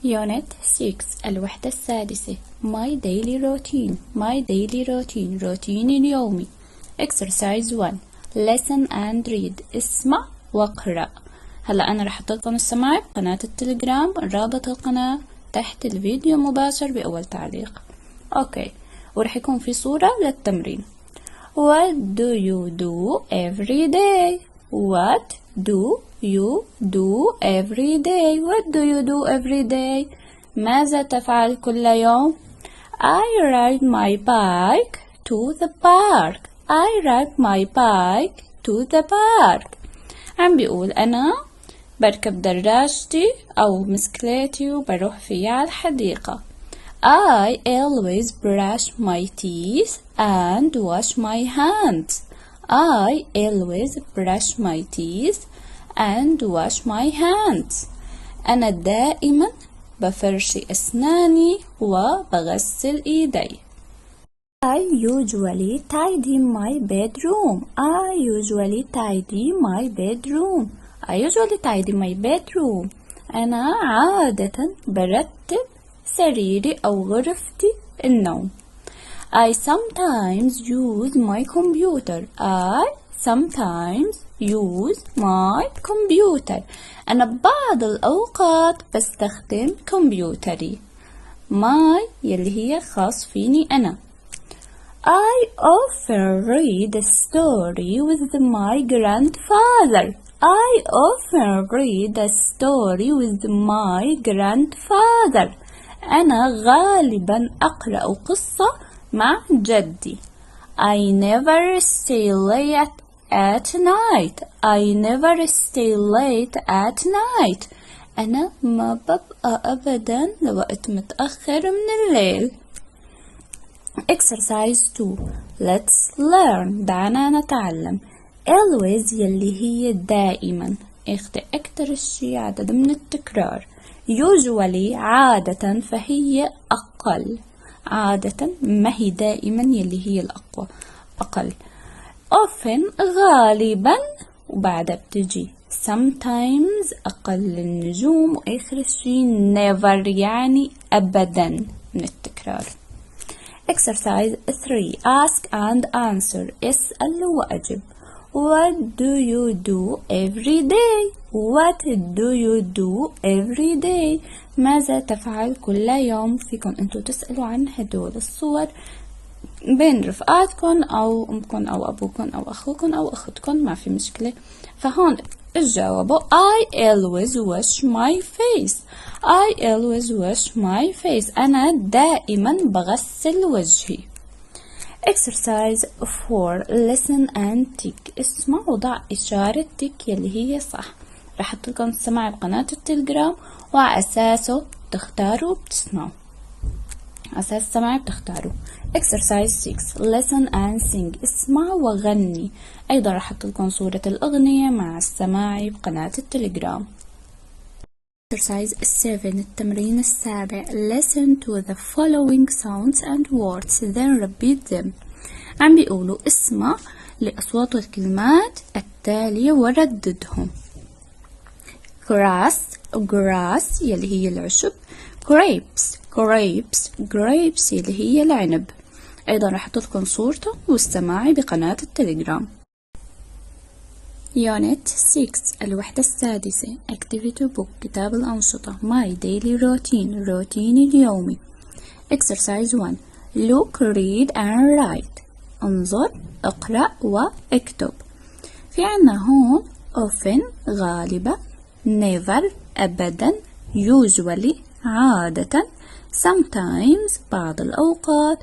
Unit 6 الوحدة السادسة My daily routine روتيني اليومي. Exercise 1 Listen and read اسمع واقرأ. هلا أنا رح أحطلكم السماع بقناة التليجرام، رابط القناة تحت الفيديو مباشر بأول تعليق. أوكي، ورح يكون في صورة للتمرين. What do you do every day? What do you do every day? What do you do every day? ماذا تفعل كل يوم؟ I ride my bike to the park. I ride my bike to the park. عم بيقول أنا بركب دراجتي أو مسكليتي وبروح فيها على الحديقة. I always brush my teeth and wash my hands. I always brush my teeth and wash my hands. أنا دائما بفرشي أسناني وبغسل إيدي. I usually tidy my bedroom. I usually tidy my bedroom. I usually tidy my bedroom. أنا عادة برتب سريري أو غرفتي النوم. I sometimes use my computer. I sometimes use my computer. أنا بعض الأوقات بستخدم كمبيوتري. my يلي هي خاص فيني أنا. I often read a story with my grandfather. I often read a story with my grandfather. أنا غالبا أقرأ قصة مع جدي. I never stay late at night. I never stay late at night. أنا ما ببقى أبدا لوقت متأخر من الليل. Exercise 2 Let's learn. دعنا نتعلم. Always يلي هي دائما، أكتر الشي عدد من التكرار. Usually عادة، فهي أقل. عادة ما هي دائما يلي هي الأقوى، أقل. Often غالبا، وبعدها بتجي sometimes أقل النجوم، وآخر شي never يعني أبدا من التكرار. Exercise 3 Ask and answer. اسأل وأجب. What do you do every day? What do you do every day? ماذا تفعل كل يوم؟ فيكم انتوا تسألوا عن هدول الصور بين رفقاتكم أو أمكم أو أبوكم أو أخوكم أو أختكم، ما في مشكلة. فهون الجواب I always wash my face. I always wash my face. أنا دائما بغسل وجهي. Exercise 4 Listen and tick. اسمع وضع إشارة تك يلي هي صح. رح أحط لكم السماع بقناة التليجرام، وعلى أساسه تختاروا بتسمعوا، على أساس السماع بتختاروا. Exercise 6 Listen and sing. اسمع وغني. أيضا رح أحط لكم صورة الأغنية مع السماع بقناة التليجرام. Exercise 7 التمرين السابع Listen to the following sounds and words then repeat them. عم بيقولوا اسمع لأصوات الكلمات التالية ورددهم. grass يلي هي العشب. grapes يلي هي العنب. أيضا راح أحط لكم صورته والسماعي بقناة التليجرام. Unit 6 الوحدة السادسة Activity book كتاب الأنشطة My daily routine روتيني اليومي. Exercise 1 Look, read and write. انظر، اقرأ واكتب. في عنا هون often غالبا، never أبدا، usually عادة، sometimes بعض الأوقات،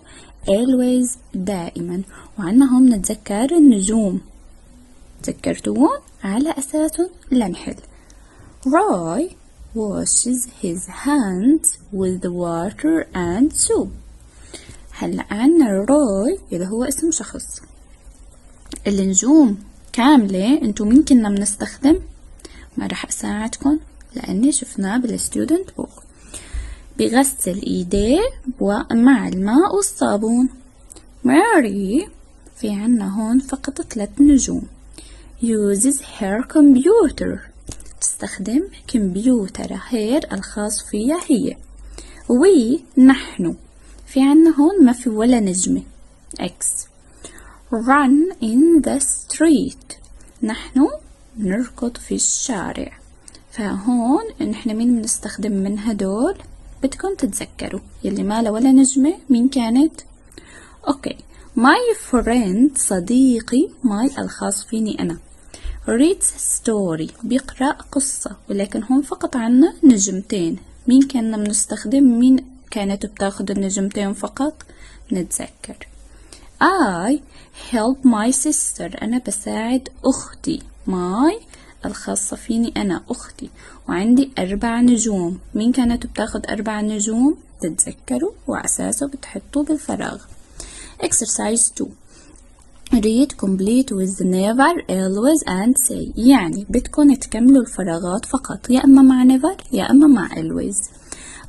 always دائما. وعنا هم نتذكر النجوم، تذكرتوهم؟ على أساس لنحل. Roy washes his hands with water and soap. هلا عنا روي اللي هو اسم شخص. النجوم كاملة انتو مين كنا بنستخدم؟ ما رح أساعدكم لأني شفناه بالستودنت بوك. بغسل إيديه مع الماء والصابون. ماري في عنا هون فقط 3 نجوم. uses her computer أستخدم كمبيوتر غير الخاص فيها هي. we نحن، في عنا هون ما في ولا نجمة X. run in the street، نحن نركض في الشارع. فهون نحن مين بنستخدم من هدول؟ بدكم تتذكروا يلي ما له ولا نجمة مين كانت؟ اوكي. my friend صديقي، my الخاص فيني أنا. reads story بيقرأ قصة، ولكن هون فقط عنا نجمتين. مين كنا بنستخدم؟ مين كانت بتاخد النجمتين فقط؟ نتذكر. I help my sister، أنا بساعد أختي. my الخاصة فيني أنا أختي، وعندي 4 نجوم. مين كانت بتاخد 4 نجوم؟ تتذكروا وعلى أساسه بتحطوا بالفراغ. exercise 2 read complete with never always and say، يعني بدكم تكملوا الفراغات فقط، يا أما مع never يا أما مع always.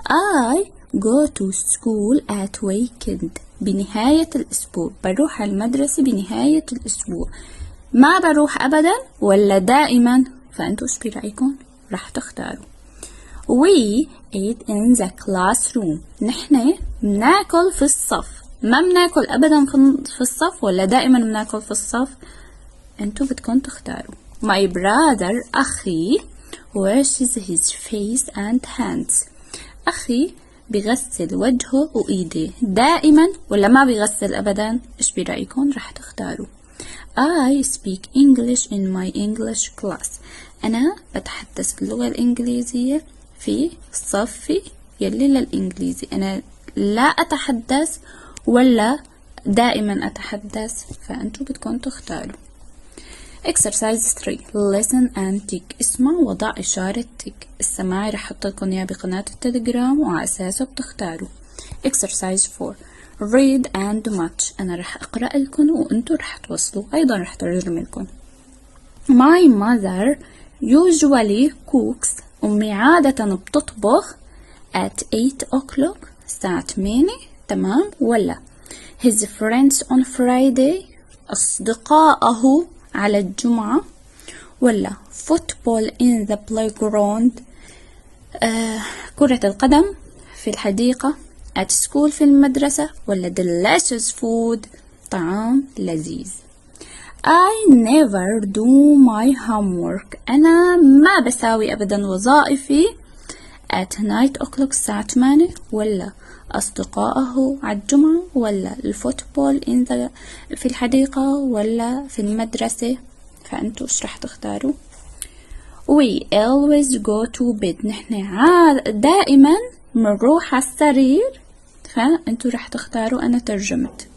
I go to school at weekend، بنهاية الأسبوع، بروح المدرسة بنهاية الأسبوع. ما بروح أبدا ولا دائما؟ فأنتوا إيش برأيكم؟ راح تختاروا. we eat in the classroom، نحن بناكل في الصف. ما بناكل أبدا في الصف ولا دائما بناكل في الصف؟ أنتوا بدكم تختاروا. my brother أخي washes his face and hands، أخي بيغسل وجهه وإيديه دائما ولا ما بيغسل أبدا؟ إيش برأيكم؟ راح تختاروا. I speak English in my English class، أنا بتحدث اللغة الإنجليزية في صفي يلي للإنجليزي. أنا لا أتحدث ولا دائما أتحدث؟ فأنتوا بدكم تختاروا. exercise 3 listen and tick، اسمع وضع إشارة tick. السماعي رح أحط لكم إياه بقناة التليجرام وعلى أساسه بتختاروا. exercise 4 read and match، أنا رح أقرأ لكم وأنتوا رح توصلوا، أيضا رح ترجم لكم. my mother usually cooks، أمي عادة بتطبخ at 8 o'clock، الساعة 8. تمام ولا his friends on Friday، أصدقائه على الجمعة، ولا football in the playground، كرة القدم في الحديقة، at school في المدرسة، ولا delicious food، طعام لذيذ. I never do my homework، أنا ما بساوي أبدا وظائفي at 9 o'clock، الساعة 8، ولا أصدقائه على الجمعة، ولا الفوتبول في الحديقة، ولا في المدرسة؟ فأنتوا إيش رح تختاروا؟ we always go to bed، نحن دائما منروح على السرير. فأنتوا رح تختاروا، أنا ترجمت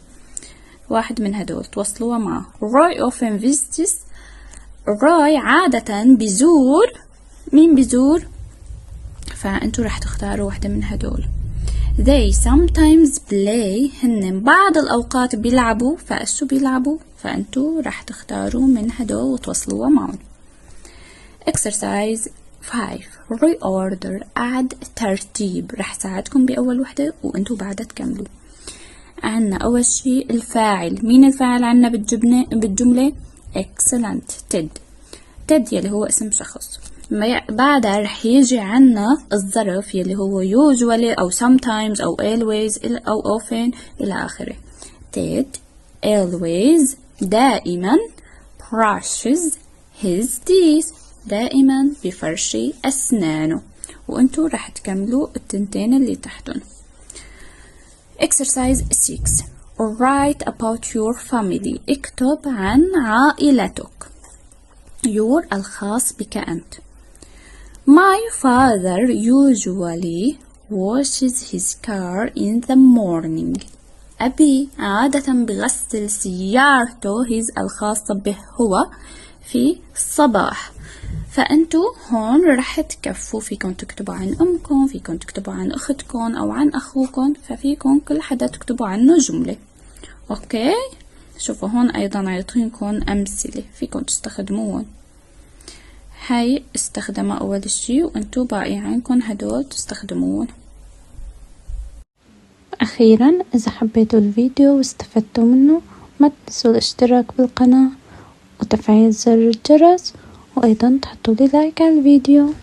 واحد من هدول توصلوها معه. Roy often visits، روي عادة بيزور. مين بيزور؟ فأنتوا رح تختاروا واحدة من هدول. they sometimes play، هن بعض الأوقات بيلعبوا. فأشو بيلعبوا؟ فأنتوا رح تختاروا من هدول وتوصلوها معهم. exercise 5 reorder، أعد ترتيب. رح ساعدكم بأول وحدة وأنتوا بعدها تكملوا. عنا أول شيء الفاعل. مين الفاعل عنا بالجملة؟ excellent تيد يلي هو اسم شخص. بعدها رح يجي عنا الظرف يلي هو usually أو sometimes أو always أو often إلى آخره. تيد always دائما brushes his teeth، دائما بفرشي أسنانه. وأنتوا رح تكملوا التنتين اللي تحتهم. exercise 6 write about your family، اكتب عن عائلتك. your الخاص بك أنت. my father usually washes his car in the morning، أبي عادة بغسل سيارته his الخاصة به هو في الصباح. فأنتوا هون رح تكفوا، فيكم تكتبوا عن أمكم، فيكم تكتبوا عن أختكم أو عن أخوكم، ففيكم كل حدا تكتبوا عنه جملة. أوكي، شوفوا هون أيضا عيطينكم أمثلة فيكم تستخدموهم. هاي استخدمها أول شي وأنتوا باقي عندكم هدول تستخدموهم. أخيرا إذا حبيتوا الفيديو واستفدتوا منه ما تنسوا الاشتراك بالقناة وتفعيل زر الجرس، وأيضا تحطوا لي لايك على الفيديو.